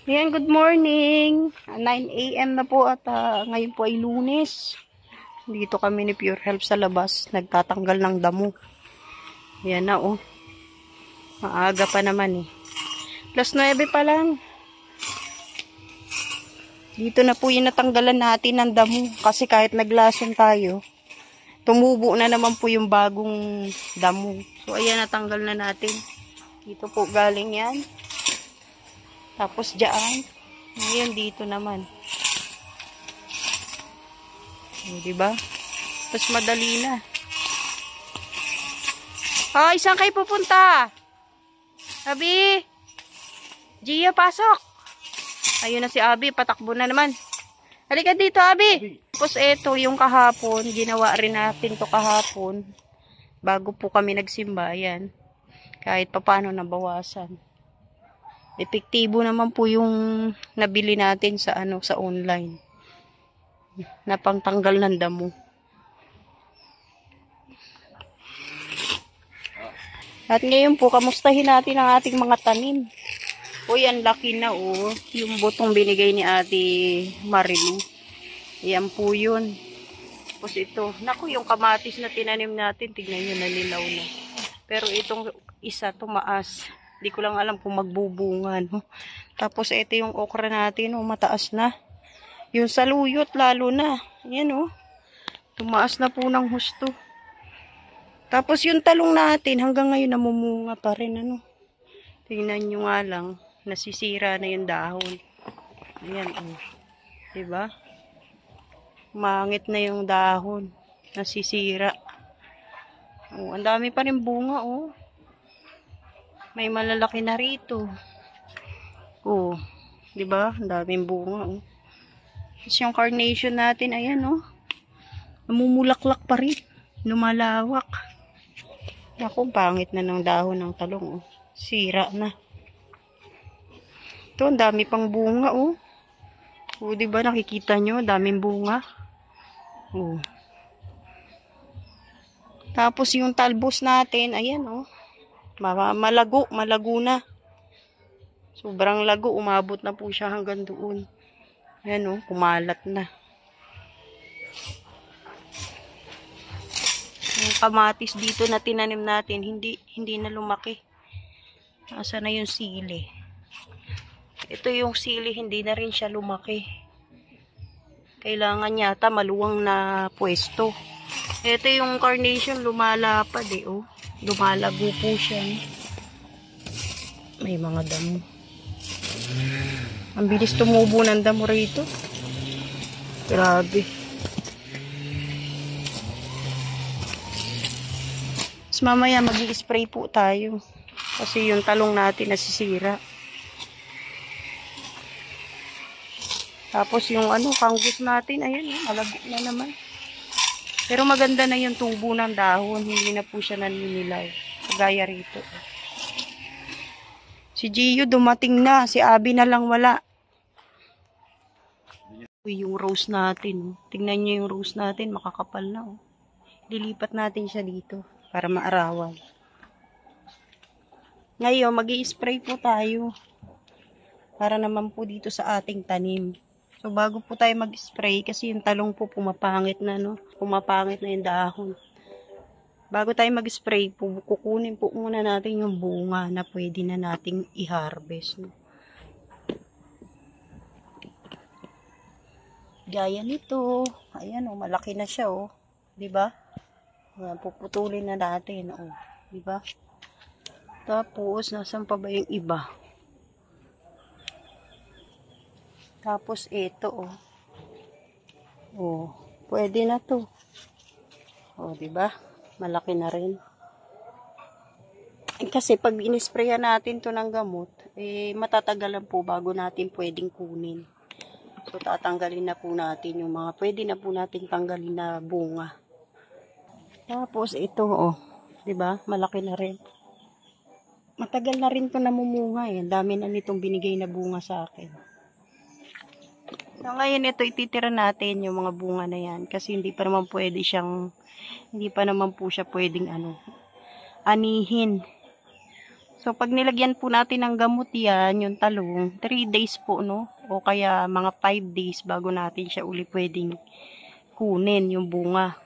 Ayan, good morning. 9 a.m. na po at ngayon po ay Lunes. Dito kami ni Pure Health sa labas. Nagtatanggal ng damo. Ayan na oh. Maaga pa naman eh. +9 pa lang. Dito na po yung natanggalan natin ng damo. Kasi kahit naglason tayo, tumubo na naman po yung bagong damo. So ayan, natanggal na natin. Dito po galing yan. Tapos dyan. Ngayon dito naman. O, diba? Tapos madali na. Ay, saan kayo pupunta? Abi! Gia, pasok! Ayun na si Abi, patakbo na naman. Halika dito, Abi! Tapos eto, yung kahapon, ginawa rin natin to kahapon. Bago po kami nagsimba, yan. Kahit papano nabawasan. Epektibo naman po yung nabili natin sa sa online. Na pangtanggal ng damo. At ngayon po, kamustahin natin ang ating mga tanim. Uy, ang laki na oh. Yung butong binigay ni Ate Marilu. Yan po yun. Tapos ito, naku, yung kamatis na tinanim natin, tignan nyo, nalilaw na. Pero itong isa, tumaas. Hindi ko lang alam kung magbubunga, no? Tapos ito yung okra natin, oh, mataas na. Yung saluyot, lalo na. Yan, oh. Tumaas na po ng husto. Tapos yung talong natin, hanggang ngayon namumunga pa rin, ano. Tingnan nyo nga lang, nasisira na yung dahon. Ayan, oh. Diba? Mangit na yung dahon. Nasisira. Oh, ang dami pa rin bunga, oh. May malalaki na rito. Oh, 'di ba? Ang daming bunga, oh. Tapos yung carnation natin, ayan, oh. Namumulaklak pa rin. Lumalawak. Naku, pangit na ng dahon ng talong, oh. Sira na. Ito, ang dami pang bunga, oh. Oh, 'di ba nakikita nyo, daming bunga. Oh. Tapos yung talbos natin, ayan, oh. Malago na. Sobrang lago, umabot na po siya hanggang doon. Ayan oh, kumalat na. Yung kamatis dito na tinanim natin, hindi na lumaki. Asa na yung sili? Ito yung sili, hindi na rin siya lumaki. Kailangan yata maluwang na pwesto. Ito yung carnation, lumalapad eh, oh. Lumalago po siya. May mga damo. Ang bilis tumubo ng damo rito. Grabe. Mas mamaya mag-i-spray po tayo. Kasi yung talong natin nasisira. Tapos yung kanggos natin, ayan, malago na naman. Pero maganda na yung tubo ng dahon. Hindi na po siya naninilaw. Kagaya rito. Si Gio dumating na. Si Abi na lang wala. Yung rose natin. Tingnan nyo yung rose natin. Makakapal na. Oh. Lilipat natin siya dito. Para maarawan. Ngayon, mag-i-spray po tayo. Para naman po dito sa ating tanim. So, bago po tayo mag-spray, kasi yung talong po pumapangit na, no? Pumapangit na yung dahon. Bago tayo mag-spray po, kukunin po muna natin yung bunga na pwede na nating i-harvest, no? Gaya nito. Ayan, oh, malaki na siya, oh. Diba? Ayan, puputulin na natin, oh. Diba? Tapos, nasan pa ba yung iba? Tapos ito, oh. Oh, pwede na 'to. Oh, 'di ba? Malaki na rin. Kasi pag inisprayan natin 'to ng gamot, matatagalan po bago natin pwedeng kunin. So tatanggalin na po natin yung mga pwede na po natin tanggalin na bunga. Tapos ito, oh. 'Di ba? Malaki na rin. Matagal na rin 'to namumunga, eh. Ang dami na nitong binigay na bunga sa akin. So, ngayon ito ititira natin yung mga bunga na yan kasi hindi pa naman po siya pwedeng anihin. So, pag nilagyan po natin ng gamot yan, yung talong, 3 days po, no? O kaya mga 5 days bago natin siya uli pwedeng kunin yung bunga.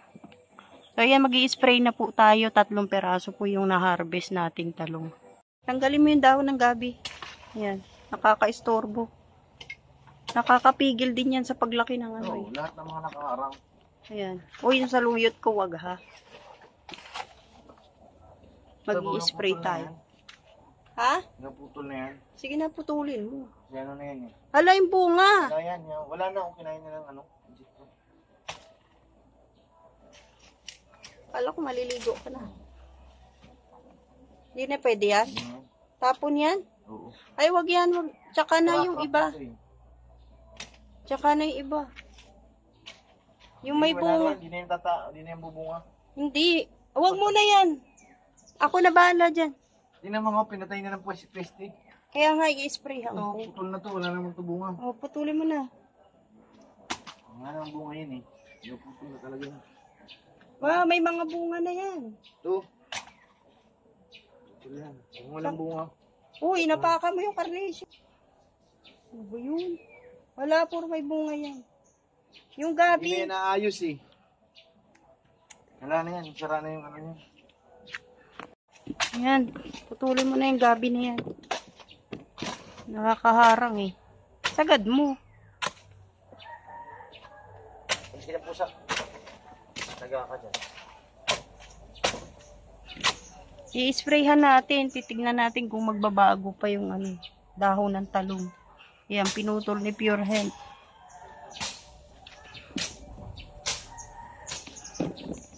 So, ayan, mag-i-spray na po tayo. 3 peraso po yung na-harvest nating talong. Tanggalin mo yung dahon ng gabi. Ayan, nakaka-istorbo. Nakakapigil din yan sa paglaki ng ano. Oo, lahat ng mga nakaharang. Ayan. O, yung saluyot ko, wag ha. Mag-i-spray tayo. Ha? Naputol na yan. Sige na, putulin mo. Yan na yan. Hala, yung bunga. Wala yan. Wala na akong kinain na ng ano. Kala ko maliligo ka na. Hindi na pwede yan. Tapon yan? Oo. Ay, wag yan. Wag. Tsaka na yung iba. Tsaka na yung iba. Yung may bunga. Hindi na yung bubunga. Hindi. Wag mo na yan. Ako na bahala dyan. Hindi na mga pinatay na ng pweste. Kaya nga, i-spray Ito, ako. putol na to. Wala namang ito bunga. O, putulin mo na. Wala namang bunga yan eh. Putol na talaga yan. May mga bunga na yan. Ito. Putol yan. Kung walang bunga. Uy, napaka mo yung carnation. Ano ba yun? Wala, puro may bunga yan. Yung gabi. Hindi na naayos eh. Wala na yan. Sara na yung ano yan. Ayan. Putulin mo na yung gabi na yan. Nakakaharang eh. Sagad mo. Hindi na pusa. Taga ka dyan. I-sprayhan natin. Titignan natin kung magbabago pa yung ano, dahon ng talong. Yan, pinutol ni Pure Health.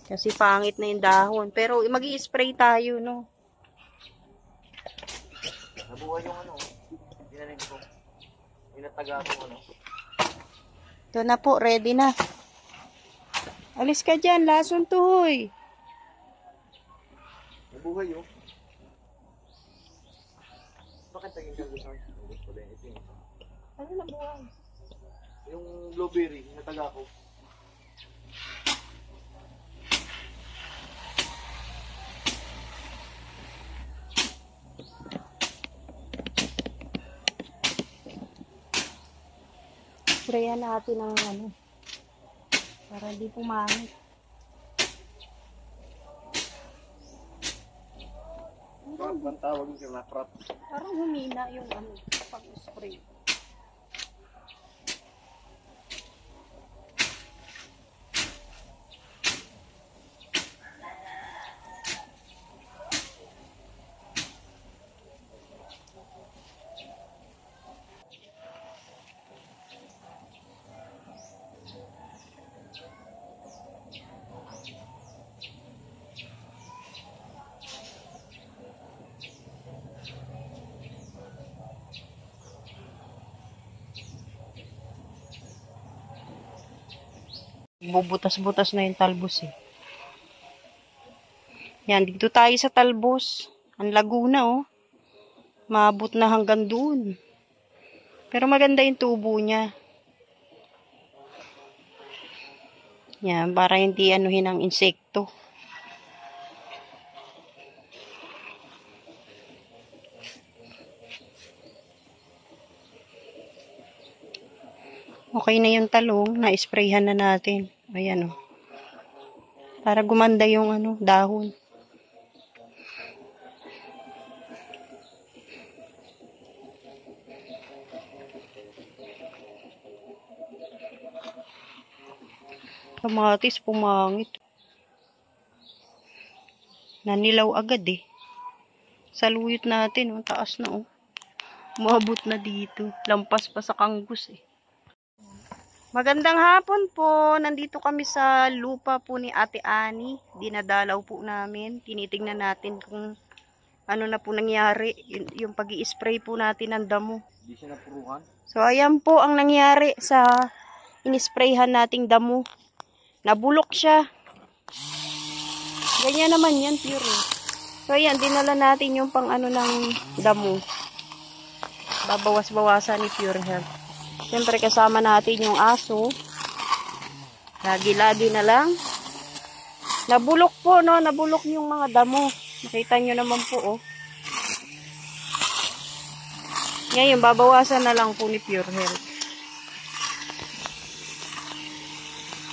Kasi pangit na yung dahon. Pero mag-i-spray tayo, no? Nabuhay yung ano. Dinanin ko. Pinataga ko ano. Ito na po, ready na. Alis ka dyan, lason to, hoy. Nabuhay yun. Bakit taging kalbusan? Ano na buhay? Yung blueberry, nataga ko. Sprayan natin ng ano. Para hindi pumangit. Bang tawag yung kinakrap. Parang humina yung ano, pag-spray. Bubutas-butas na yung talbos eh. Yan, dito tayo sa talbos. Ang Laguna oh. Maabot na hanggang doon. Pero maganda yung tubo niya. Yan, para hindi anuhin ng insekto. Okay na yung talong, na-sprayhan na natin. Ayan o. Para gumanda yung ano, dahon. Kamatis, pumangit. Nanilaw agad eh. Saluyot natin, ang taas na oh. Umabot na dito. Lampas pa sa kangbus eh. Magandang hapon po. Nandito kami sa lupa po ni Ate Ani. Dinadalaw po namin. Tinitingnan natin kung ano na po nangyari. Yung pag-i-spray po natin ng damo. Hindi siya napuruhan. So, ayan po ang nangyari sa in-sprayhan nating damo. Nabulok siya. Ganyan naman yan, pure. So, ayan, dinala natin yung pang ano ng damo. Babawas-bawasan ni Pure Health. Siyempre kasama natin yung aso. Lagi-lagi na lang. Nabulok po, no? Nabulok yung mga damo. Nakita nyo naman po, oh. Ngayon, babawasan na lang po ni Pure Health.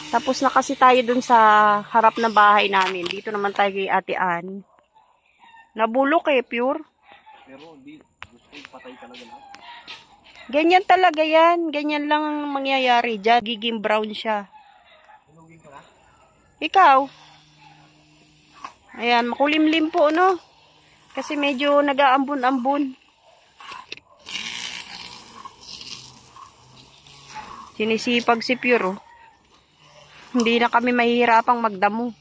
Tapos na kasi tayo dun sa harap ng bahay namin. Dito naman tayo kay Ate Ann. Nabulok Pure. Pero hindi, gusto ko patay talaga na. Ganyan talaga yan. Ganyan lang ang mangyayari dyan. Giging brown siya. Hinugin ko na? Ikaw? Ayan, makulimlim po, no? Kasi medyo nag-aambon-ambon. Sinisipag si Pure, oh. Hindi na kami mahihirapang magdamo.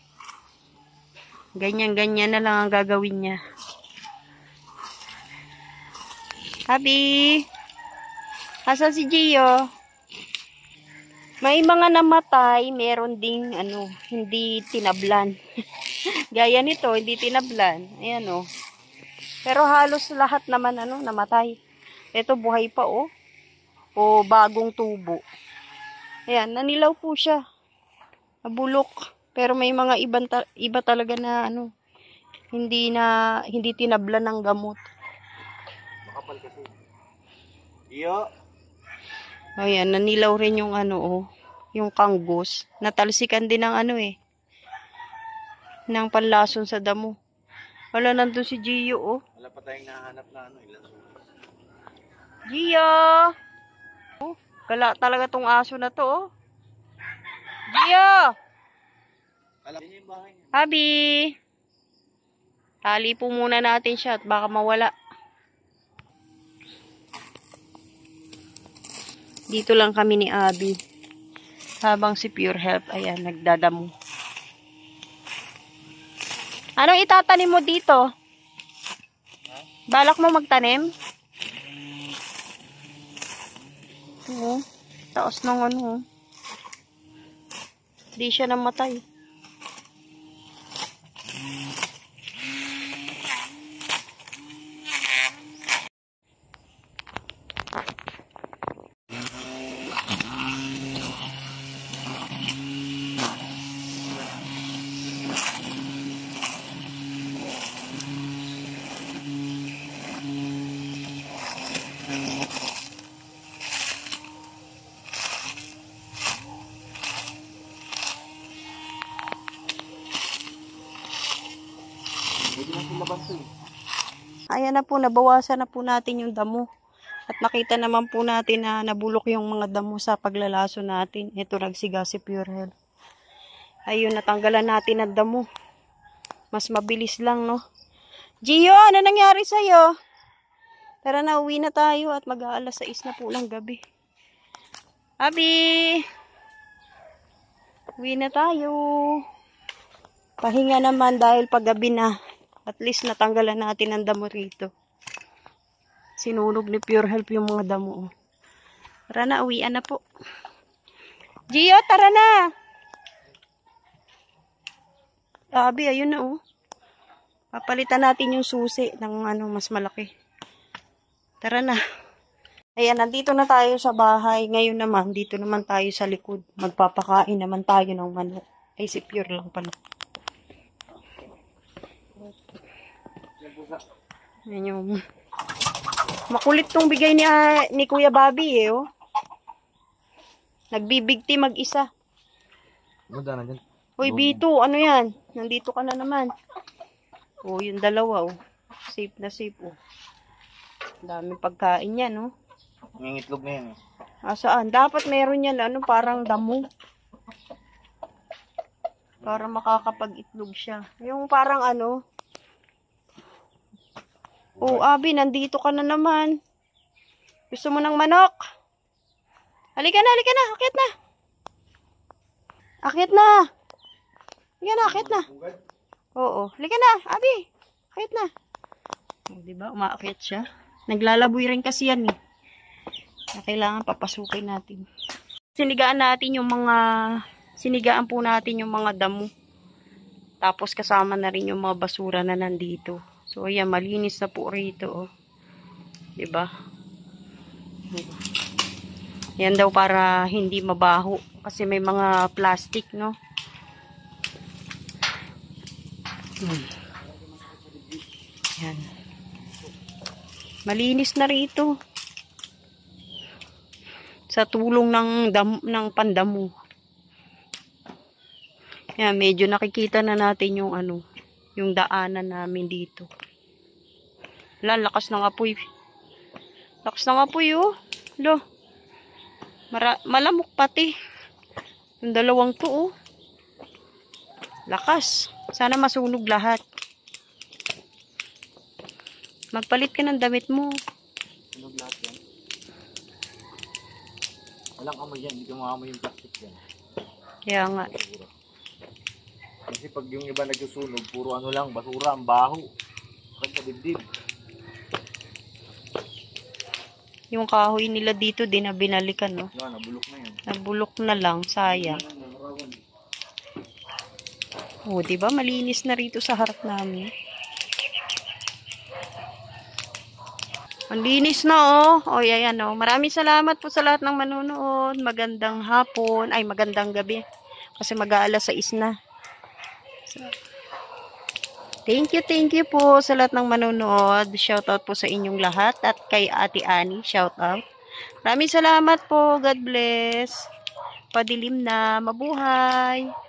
Ganyan-ganyan na lang ang gagawin niya. Habi! Asan si Gio? May mga namatay, meron ding hindi tinablan. Gaya nito, hindi tinablan. Ayan oh. Pero halos lahat naman namatay. Ito buhay pa oh. O bagong tubo. Ayan, nanilaw po siya. Nabulok. Pero may mga iba talaga na hindi tinablan ng gamot. Makapal kasi. Iyo. Ayan, nanilaw rin yung yung kanggos. Natalsikan din ng ng panlason sa damo. Wala nandun si Gio, oh. Wala pa tayong nahanap na ilan. Gio! Oh, gala talaga tong aso na to, oh. Gio! Alam niyo yung bahay niya. Habi! Tali po muna natin siya at baka mawala. Dito lang kami ni Abby. Habang si Pure Health, ayan, nagdadamo. Anong itatanim mo dito? Balak mo magtanim? Oo. Taos ng Di siya namatay. Pwede na sila banto eh. Ayan na po, nabawasan na po natin yung damo. At nakita naman po natin na nabulok yung mga damo sa paglalaso natin. Ito, nagsiga si Pure Health. Ayun, natanggalan natin ang damo. Mas mabilis lang, no? Gio, ano nangyari sa'yo? Tara na, uwi na tayo at mag-aalas 6 na po ng gabi. Abi! Uwi na tayo. Pahinga naman dahil paggabi na. At least natanggalan natin ang damo rito. Sinunog ni Pure Health yung mga damo. Tara na, uwian na po. Gio, tara na! Abi, ayun na oh. Papalitan natin yung susi ng mas malaki. Tara na. Ayan, nandito na tayo sa bahay. Ngayon naman, dito naman tayo sa likod. Magpapakain naman tayo ng manok. Ay, si Pure lang pala. Ayan yung makulit tong bigay ni Kuya Bobby oh. Nagbibigti mag-isa. Manda na dyan. Hoy, Bito, ano yan? Nandito ka na naman. Oh, yung dalawa oh. Safe na safe oh. Daming pagkain yan oh. Yung itlog na yan eh. Saan? Dapat meron yan parang damo. Para makakapag-itlog siya. Yung parang Oh, Abi, nandito ka na naman. Gusto mo ng manok? Halika na, halika na. Akit na. Akit na. Halika na, akit na. Oo, halika na, Abi. Akit na. Oh, diba? Umaakit siya. Naglalaboy rin kasi yan eh. Kailangan papasukin natin. Sinigaan po natin yung mga damo. Tapos kasama na rin yung mga basura na nandito. So, ayan, malinis na po rito, oh. Diba? Yan daw para hindi mabaho. Kasi may mga plastic, no? Yan. Malinis na rito. Sa tulong ng pandamo. Yan, medyo nakikita na natin yung yung daanan namin dito. Wala, lakas ng apoy. Lakas ng apoy, oh. Lo. Malamok pati. Yung dalawang to, oh. Lakas. Sana masunog lahat. Magpalit ka ng damit mo. Sunog lahat yan. Walang amoy yan. Hindi ka maamoy yung plastic yan. Kaya nga. Basura. Kasi pag yung iba nagsusunog, puro lang, basura, ang baho. Sakit sa dibdib. Yung kahoy nila dito, din na binalikan, no? Wala, nabulok na yan. Nabulok na lang, sayang. Oh, di ba? Malinis na rito sa harap namin. Ang linis na, oh. O, ayan, oh. Maraming salamat po sa lahat ng manunood. Magandang hapon. Ay, magandang gabi. Kasi mag-aalas 6 na. So, thank you po sa lahat ng manunood. Shoutout po sa inyong lahat. At kay Ate Ani, shoutout. Maraming salamat po. God bless. Padilim na. Mabuhay.